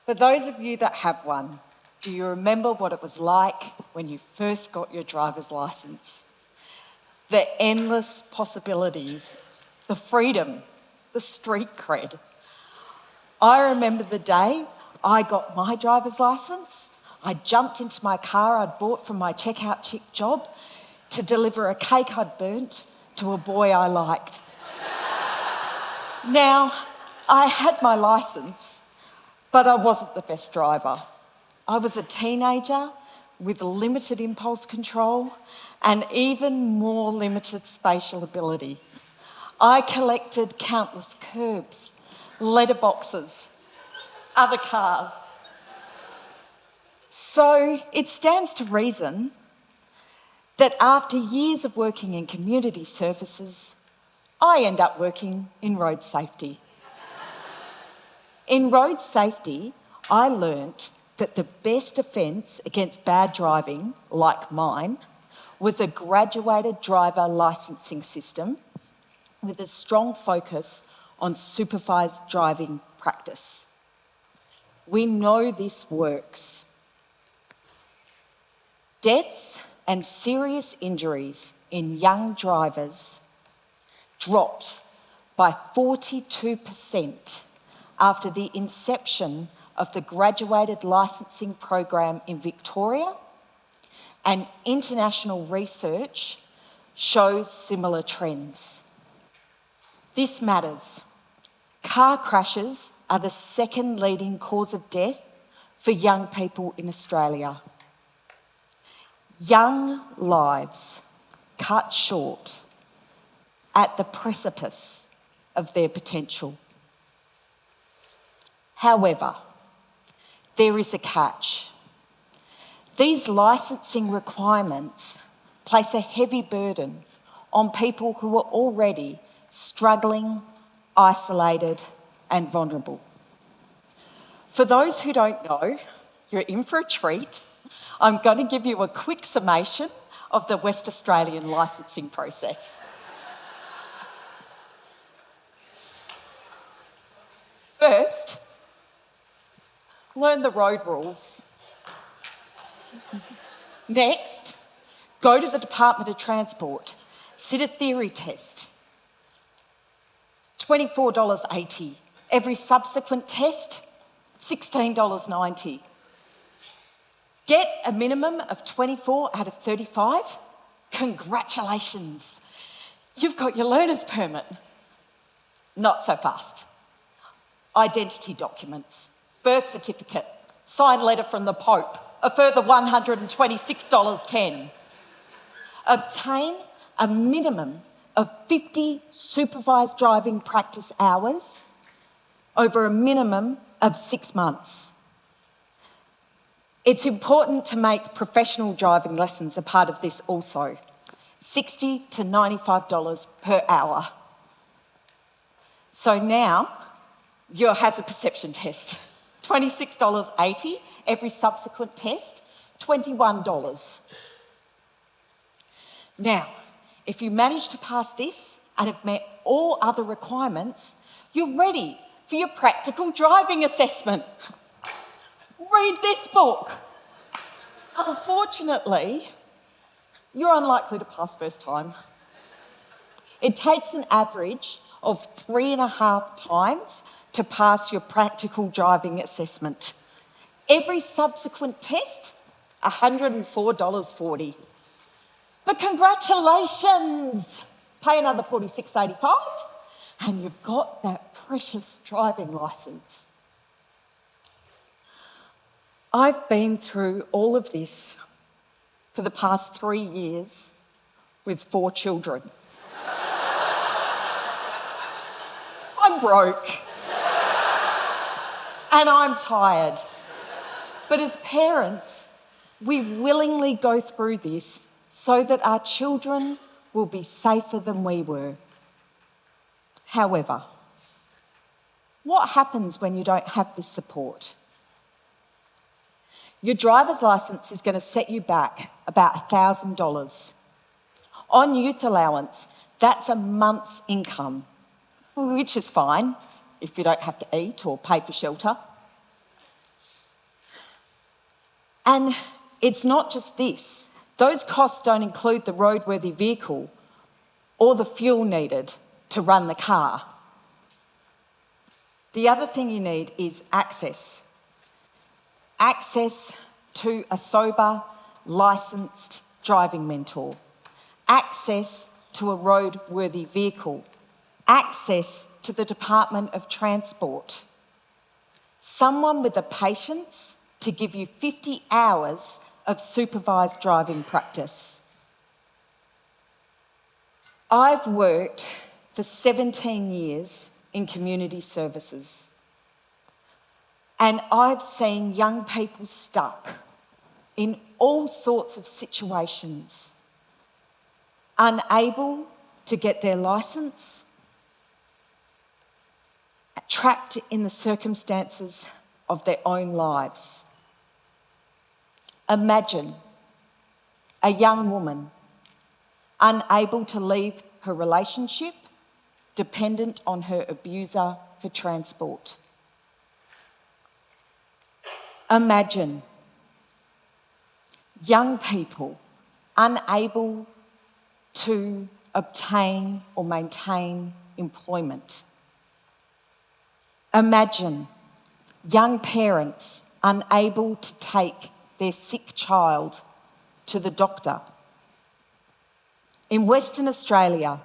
For those of you that have one, do you remember what it was like when you first got your driver's licence? The endless possibilities, the freedom, the street cred. I remember the day I got my driver's licence. I jumped into my car I'd bought from my checkout chick job to deliver a cake I'd burnt to a boy I liked. Now, I had my licence, but I wasn't the best driver. I was a teenager with limited impulse control and even more limited spatial ability. I collected countless curbs, letterboxes, other cars. So it stands to reason that after years of working in community services, I end up working in road safety. In road safety, I learnt that the best offence against bad driving, like mine, was a graduated driver licensing system with a strong focus on supervised driving practice. We know this works. Deaths and serious injuries in young drivers dropped by 42% after the inception of the graduated licensing program in Victoria, and international research shows similar trends. This matters. Car crashes are the second leading cause of death for young people in Australia. Young lives cut short at the precipice of their potential. However, there is a catch. These licensing requirements place a heavy burden on people who are already struggling, isolated, and vulnerable. For those who don't know, you're in for a treat. I'm going to give you a quick summation of the West Australian licensing process. First, learn the road rules. Next, go to the Department of Transport, sit a theory test. $24.80. Every subsequent test, $16.90. Get a minimum of 24 out of 35. Congratulations. You've got your learner's permit. Not so fast. Identity documents, birth certificate, signed letter from the Pope, a further $126.10. Obtain a minimum of 50 supervised driving practice hours over a minimum of 6 months. It's important to make professional driving lessons a part of this also. $60 to $95 per hour. So now, your hazard perception test, $26.80. Every subsequent test, $21. Now, if you manage to pass this and have met all other requirements, you're ready for your practical driving assessment. Read this book. Unfortunately, you're unlikely to pass first time. It takes an average of 3.5 times to pass your practical driving assessment. Every subsequent test, $104.40. But congratulations! Pay another $46.85 and you've got that precious driving licence. I've been through all of this for the past 3 years with 4 children. I'm broke. And I'm tired. But as parents, we willingly go through this so that our children will be safer than we were. However, what happens when you don't have this support? Your driver's licence is going to set you back about $1,000. On youth allowance, that's a month's income, which is fine if you don't have to eat or pay for shelter. And it's not just this. Those costs don't include the roadworthy vehicle or the fuel needed to run the car. The other thing you need is access. Access to a sober, licensed driving mentor. Access to a roadworthy vehicle. Access to the Department of Transport. Someone with the patience to give you 50 hours of supervised driving practice. I've worked for 17 years in community services, and I've seen young people stuck in all sorts of situations, unable to get their licence, trapped in the circumstances of their own lives. Imagine a young woman unable to leave her relationship, dependent on her abuser for transport. Imagine young people unable to obtain or maintain employment. Imagine young parents unable to take their sick child to the doctor. In Western Australia,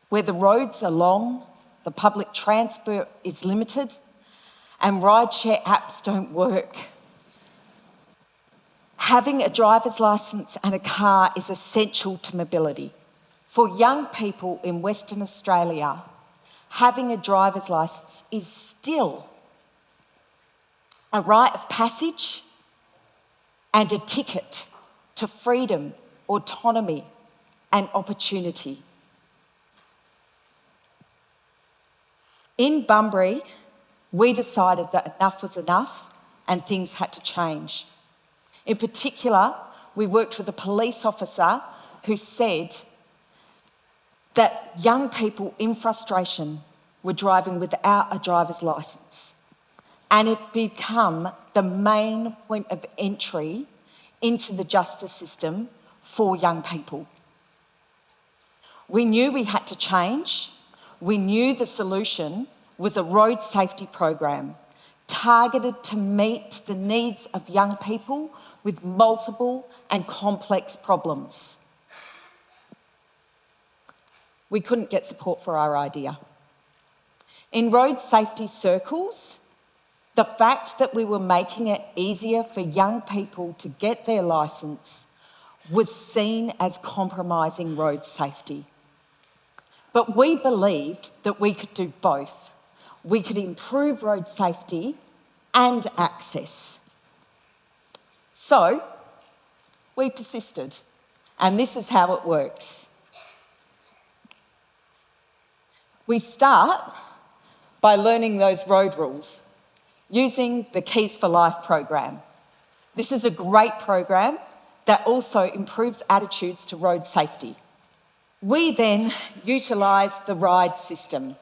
where the roads are long, the public transport is limited, and rideshare apps don't work, having a driver's licence and a car is essential to mobility. For young people in Western Australia, having a driver's licence is still a rite of passage and a ticket to freedom, autonomy, and opportunity. In Bunbury, we decided that enough was enough and things had to change. In particular, we worked with a police officer who said that young people in frustration were driving without a driver's licence, and it became the main point of entry into the justice system for young people. We knew we had to change. We knew the solution was a road safety program targeted to meet the needs of young people with multiple and complex problems. We couldn't get support for our idea. In road safety circles, the fact that we were making it easier for young people to get their licence was seen as compromising road safety. But we believed that we could do both. We could improve road safety and access. So we persisted, and this is how it works. We start by learning those road rules using the Keys for Life program. This is a great program that also improves attitudes to road safety. We then utilise the RIDE system,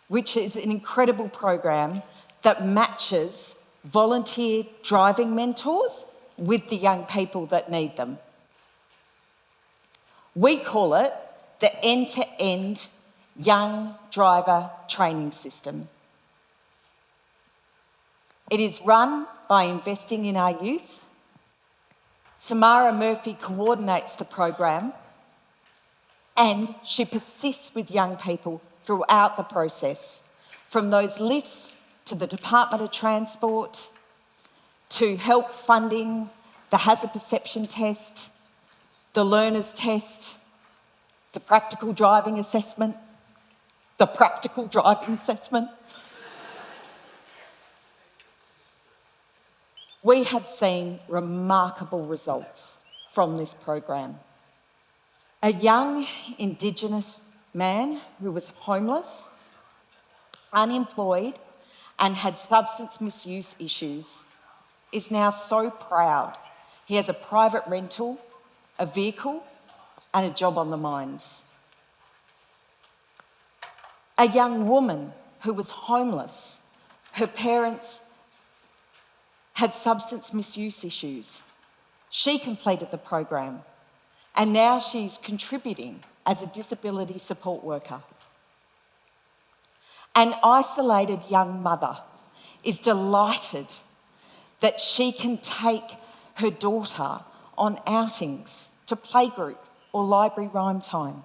which is an incredible program that matches volunteer driving mentors with the young people that need them. We call it the end-to-end young driver training system. It is run by investing in our youth. Samara Murphy coordinates the program, and she persists with young people throughout the process, from those lifts to the Department of Transport, to help funding the hazard perception test, the learners test, the practical driving assessment. We have seen remarkable results from this program. A young Indigenous man who was homeless, unemployed, and had substance misuse issues is now so proud. He has a private rental, a vehicle, and a job on the mines. A young woman who was homeless, her parents had substance misuse issues. She completed the program, and now she's contributing as a disability support worker. An isolated young mother is delighted that she can take her daughter on outings to playgroup or library rhyme time.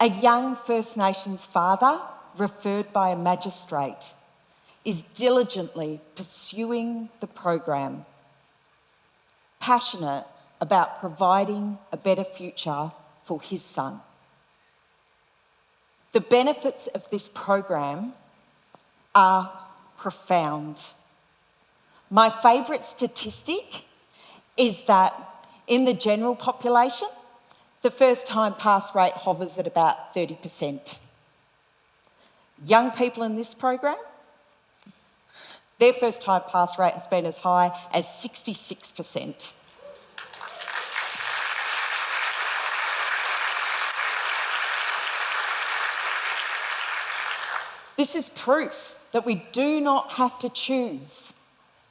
A young First Nations father, referred by a magistrate, is diligently pursuing the program, passionate about providing a better future for his son. The benefits of this program are profound. My favourite statistic is that in the general population, the first-time pass rate hovers at about 30%. Young people in this program, their first-time pass rate has been as high as 66%. This is proof that we do not have to choose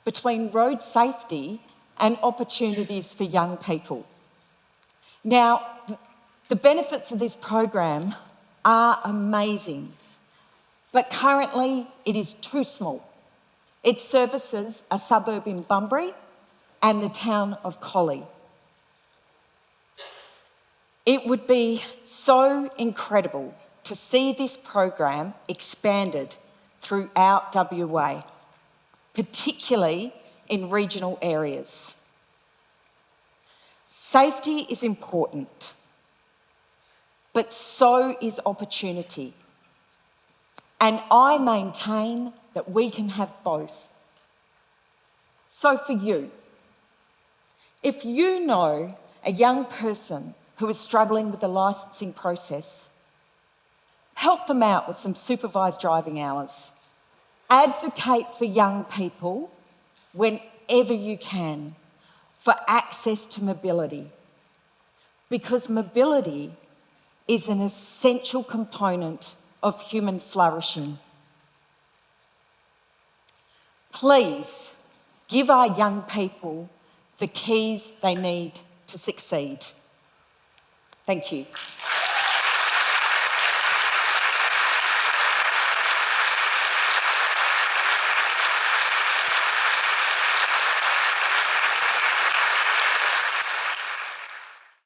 between road safety and opportunities for young people. Now, the benefits of this program are amazing, but currently it is too small. It services a suburb in Bunbury and the town of Collie. It would be so incredible to see this program expanded throughout WA, particularly in regional areas. Safety is important, but so is opportunity. And I maintain that we can have both. So for you, if you know a young person who is struggling with the licensing process, help them out with some supervised driving hours. Advocate for young people whenever you can for access to mobility, because mobility is an essential component of human flourishing. Please give our young people the keys they need to succeed. Thank you.